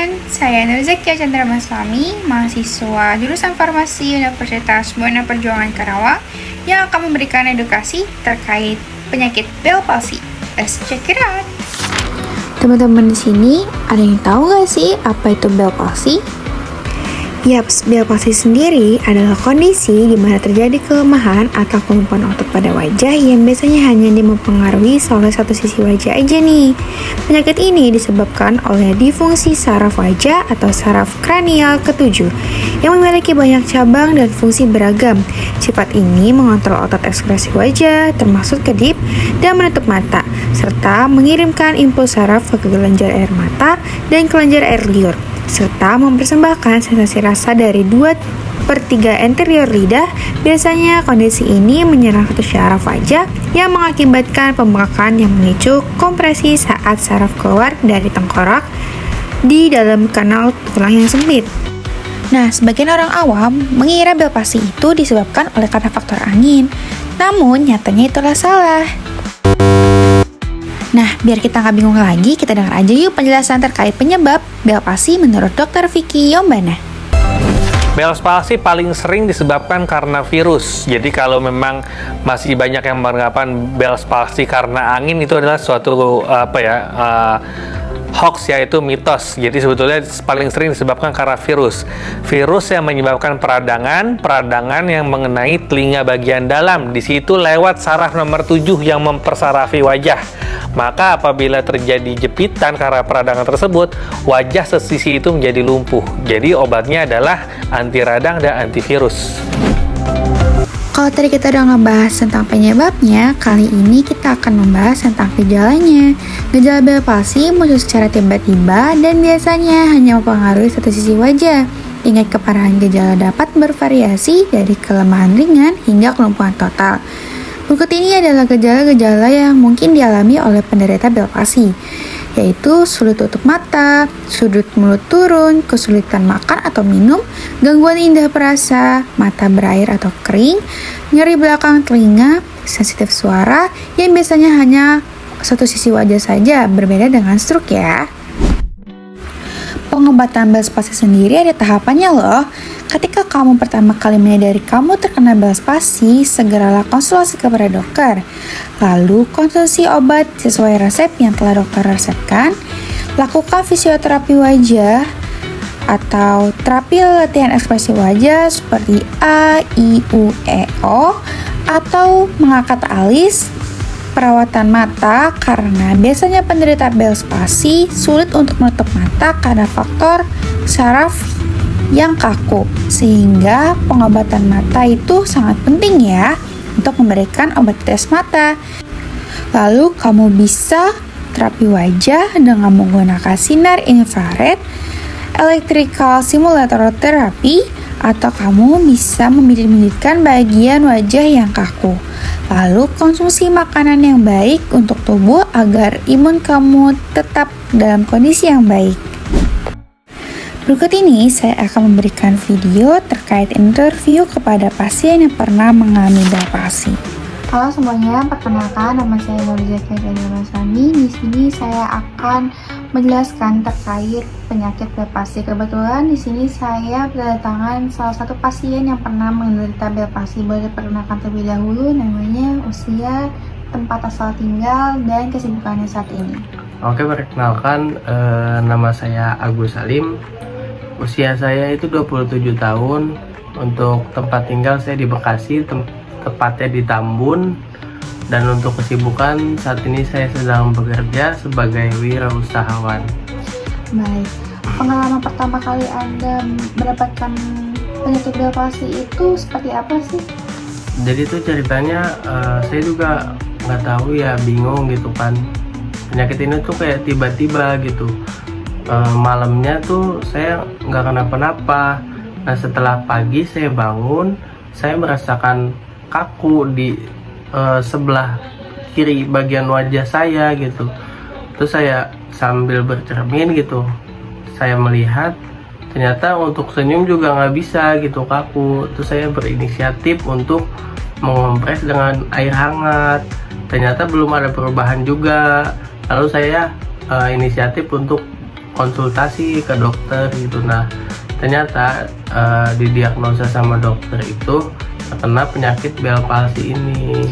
teman-teman, saya Nurzakia Chandra Maslami, mahasiswa jurusan Farmasi Universitas Buana Perjuangan Karawang yang akan memberikan edukasi terkait penyakit Bell palsy. Let's check it out. Teman-teman di sini, ada yang tahu nggak sih apa itu Bell palsy? Yaps, Bell palsy sendiri adalah kondisi di mana terjadi kelemahan atau kelumpuhan otot pada wajah yang biasanya hanya mempengaruhi salah satu sisi wajah aja nih. Penyakit ini disebabkan oleh disfungsi saraf wajah atau saraf kranial ketujuh yang memiliki banyak cabang dan fungsi beragam. Sifat ini mengontrol otot ekspresi wajah, termasuk kedip dan menutup mata, serta mengirimkan impuls saraf ke kelenjar air mata dan kelenjar air liur, serta mempersembahkan sensasi rasa dari 2/3 anterior lidah. Biasanya kondisi ini menyerang satu syaraf wajah yang mengakibatkan pembengkakan yang memicu kompresi saat saraf keluar dari tengkorak di dalam kanal tulang yang sempit. Nah, sebagian orang awam mengira Bell palsy itu disebabkan oleh karena faktor angin, namun nyatanya itulah salah. Nah, biar kita nggak bingung lagi, kita dengar aja yuk penjelasan terkait penyebab Bell palsy menurut Dr. Vicky Yombana. Bell palsy paling sering disebabkan karena virus. Jadi kalau memang masih banyak yang beranggapan Bell palsy karena angin, itu adalah suatu hoax, yaitu mitos. Jadi sebetulnya paling sering disebabkan karena virus. Virus yang menyebabkan peradangan yang mengenai telinga bagian dalam. Di situ lewat saraf nomor 7 yang mempersarafi wajah. Maka apabila terjadi jepitan karena peradangan tersebut, wajah sesisi itu menjadi lumpuh. Jadi obatnya adalah anti radang dan antivirus. Kalau tadi kita udah ngebahas tentang penyebabnya, kali ini kita akan membahas tentang gejalanya. Gejala Bell palsy muncul secara tiba-tiba dan biasanya hanya mempengaruhi satu sisi wajah. Ingat, keparahan gejala dapat bervariasi dari kelemahan ringan hingga kelumpuhan total. Berikut ini adalah gejala-gejala yang mungkin dialami oleh penderita Bell palsy, yaitu sulit tutup mata, sudut mulut turun, kesulitan makan atau minum, gangguan indera perasa, mata berair atau kering, nyeri belakang telinga, sensitif suara yang biasanya hanya satu sisi wajah saja, berbeda dengan stroke ya. Pengobatan Bell palsy sendiri ada tahapannya loh. Ketika kamu pertama kali menyadari kamu terkena Bell palsy, segeralah konsultasi kepada dokter. Lalu konsumsi obat sesuai resep yang telah dokter resepkan. Lakukan fisioterapi wajah atau terapi latihan ekspresi wajah seperti A, I, U, E, O, atau mengangkat alis. Perawatan mata, karena biasanya penderita Bell palsy sulit untuk menutup mata karena faktor saraf yang kaku, sehingga pengobatan mata itu sangat penting ya untuk memberikan obat tetes mata. Lalu kamu bisa terapi wajah dengan menggunakan sinar infrared, electrical stimulator therapy, atau kamu bisa memijit-mijitkan bagian wajah yang kaku. Lalu konsumsi makanan yang baik untuk tubuh agar imun kamu tetap dalam kondisi yang baik. Berikut ini saya akan memberikan video terkait interview kepada pasien yang pernah mengalami Bell palsy. Halo semuanya, perkenalkan nama saya Nurzakia Chandra Maslami. Di sini saya akan menjelaskan terkait penyakit Bell palsy. Kebetulan di sini saya berdatangan salah satu pasien yang pernah menderita Bell palsy. Boleh diperkenalkan terlebih dahulu namanya, usia, tempat asal tinggal, dan kesibukannya saat ini. Oke, perkenalkan nama saya Agus Salim. Usia saya itu 27 tahun. Untuk tempat tinggal saya di Bekasi, tepatnya di Tambun. Dan untuk kesibukan saat ini saya sedang bekerja sebagai wirausahawan. Baik, pengalaman pertama kali Anda mendapatkan penyakit Bell palsy itu seperti apa sih? Jadi itu ceritanya saya juga nggak tahu ya, bingung gitu kan. Penyakit ini tuh kayak tiba-tiba gitu. Malamnya tuh saya nggak kenapa-napa. Nah, setelah pagi saya bangun, saya merasakan kaku di sebelah kiri bagian wajah saya gitu. Terus saya sambil bercermin gitu, saya melihat ternyata untuk senyum juga nggak bisa gitu, kaku. Terus saya berinisiatif untuk mengompres dengan air hangat. Ternyata belum ada perubahan juga. Lalu saya inisiatif untuk konsultasi ke dokter gitu. Nah ternyata didiagnosa sama dokter itu terkena penyakit Bell palsy ini.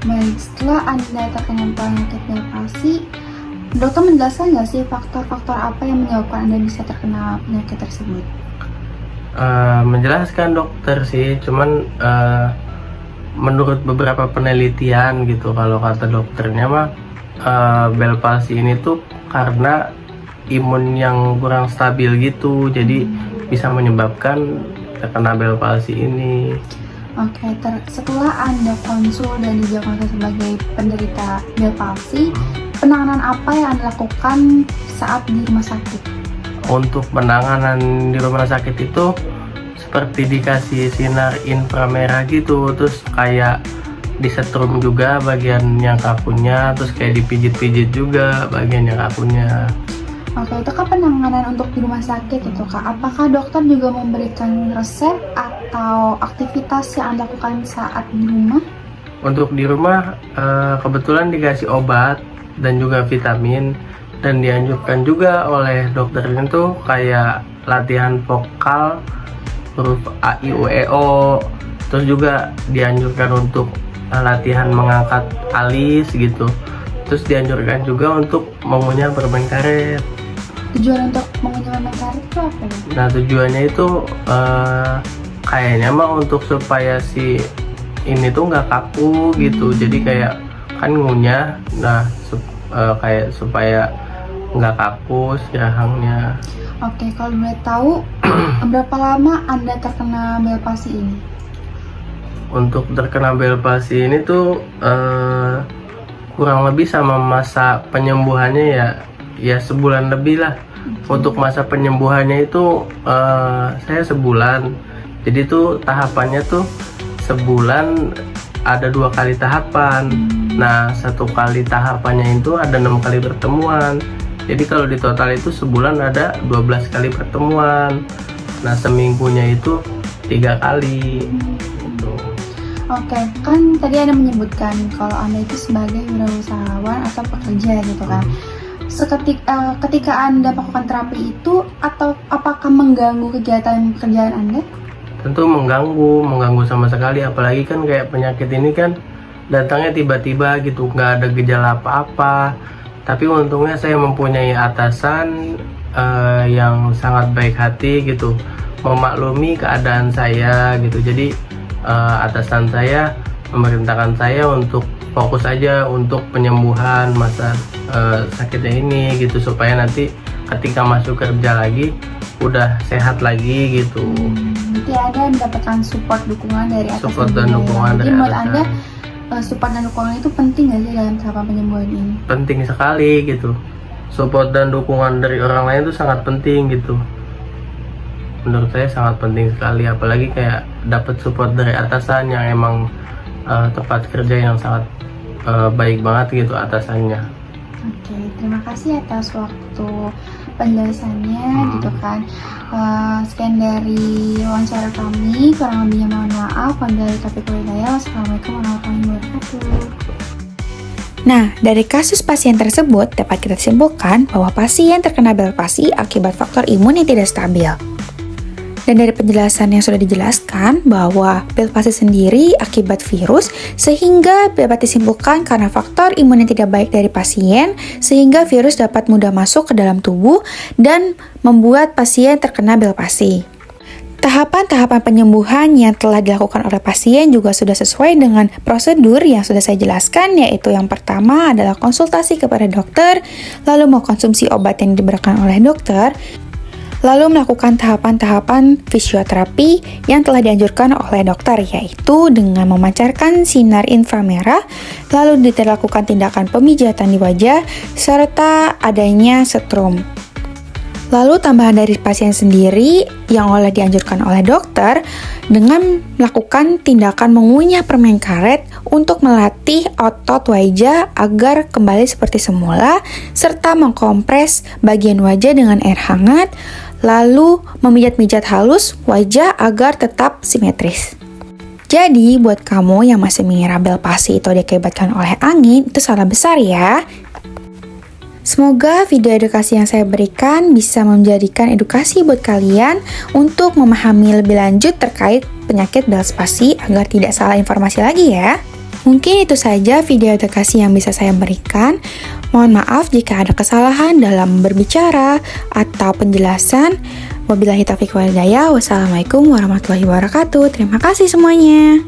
Baik, setelah Anda terkena penyakit Bell palsy, dokter menjelaskan nggak sih faktor-faktor apa yang menyebabkan Anda bisa terkena penyakit tersebut? Menjelaskan dokter sih, cuman menurut beberapa penelitian gitu, kalau kata dokternya mah Bell palsy ini tuh karena imun yang kurang stabil gitu, jadi bisa menyebabkan terkena Bell palsy ini. Oke, setelah Anda konsul dan didiagnosa sebagai penderita Bell palsy, penanganan apa yang Anda lakukan saat di rumah sakit? Untuk penanganan di rumah sakit itu seperti dikasih sinar inframerah gitu, terus kayak disetrum juga bagian yang kakunya, terus kayak dipijit-pijit juga bagian yang kakunya. Oke, itu kan penanganan untuk di rumah sakit itu Kak. Apakah dokter juga memberikan resep atau aktivitas yang Anda lakukan saat di rumah? Untuk di rumah kebetulan dikasih obat dan juga vitamin, dan dianjurkan juga oleh dokternya tuh kayak latihan vokal huruf A, I, U, E, O. Terus juga dianjurkan untuk latihan mengangkat alis gitu. Terus dianjurkan juga untuk mengunyah permen karet. Tujuan untuk mengunyah permen karet itu apa ya? Nah tujuannya itu kayaknya mah untuk supaya si ini tuh nggak kaku gitu. Jadi kayak kan ngunyah, nah kayak supaya nggak kaku si rahangnya. Oke, kalau boleh tahu berapa lama Anda terkena Bell palsy ini? Untuk terkena Bell palsy ini tuh kurang lebih sama masa penyembuhannya ya sebulan lebih lah. Untuk masa penyembuhannya itu saya sebulan. Jadi tuh tahapannya tuh sebulan ada 2 kali tahapan. Nah 1 kali tahapannya itu ada 6 kali pertemuan. Jadi kalau di total itu sebulan ada 12 kali pertemuan. Nah seminggunya itu 3 kali gitu. Oke, kan tadi Anda menyebutkan kalau Anda itu sebagai wirausahawan atau pekerja gitu kan. Ketika Anda melakukan terapi itu, atau apakah mengganggu kegiatan pekerjaan Anda? Tentu mengganggu sama sekali, apalagi kan kayak penyakit ini kan datangnya tiba-tiba gitu, nggak ada gejala apa-apa. Tapi untungnya saya mempunyai atasan yang sangat baik hati gitu, memaklumi keadaan saya gitu. Jadi atasan saya memerintahkan saya untuk fokus aja untuk penyembuhan masa sakitnya ini gitu, supaya nanti ketika masuk kerja lagi udah sehat lagi gitu. Jadi Anda mendapatkan support dukungan dari atasan. Support dan dukungan dari Jadi menurut atasan. Anda support dan dukungan itu penting nggak sih dalam tahapan penyembuhan ini? Penting sekali gitu. Support dan dukungan dari orang lain itu sangat penting gitu. Menurut saya sangat penting sekali, apalagi kayak dapat support dari atasan yang emang tempat kerja yang sangat baik banget gitu atasannya. Oke, terima kasih atas waktu penjelasannya gitu kan. Sekian dari wawancara kami, kurang lebihnya mohon maaf. Wabillahi taufiq wal hidayah. Wassalamualaikum warahmatullahi wabarakatuh. Nah, dari kasus pasien tersebut dapat kita simpulkan bahwa pasien terkena Bell palsy akibat faktor imun yang tidak stabil. Dan dari penjelasan yang sudah dijelaskan bahwa Bell palsy sendiri akibat virus, sehingga dapat disimpulkan karena faktor imun yang tidak baik dari pasien, sehingga virus dapat mudah masuk ke dalam tubuh dan membuat pasien terkena Bell palsy. Tahapan-tahapan penyembuhan yang telah dilakukan oleh pasien juga sudah sesuai dengan prosedur yang sudah saya jelaskan, yaitu yang pertama adalah konsultasi kepada dokter, lalu mengkonsumsi obat yang diberikan oleh dokter, lalu melakukan tahapan-tahapan fisioterapi yang telah dianjurkan oleh dokter, yaitu dengan memancarkan sinar inframerah, lalu dilakukan tindakan pemijatan di wajah, serta adanya setrum. Lalu tambahan dari pasien sendiri yang dianjurkan oleh dokter dengan melakukan tindakan mengunyah permen karet untuk melatih otot wajah agar kembali seperti semula, serta mengkompres bagian wajah dengan air hangat, lalu memijat-mijat halus wajah agar tetap simetris. Jadi, buat kamu yang masih mengira Bell palsy itu diakibatkan oleh angin, itu salah besar ya. Semoga video edukasi yang saya berikan bisa menjadikan edukasi buat kalian untuk memahami lebih lanjut terkait penyakit Bell's palsy agar tidak salah informasi lagi ya. Mungkin itu saja video edukasi yang bisa saya berikan. Mohon maaf jika ada kesalahan dalam berbicara atau penjelasan. Wabillahi taufiq wal hidayah. Wassalamualaikum warahmatullahi wabarakatuh. Terima kasih semuanya.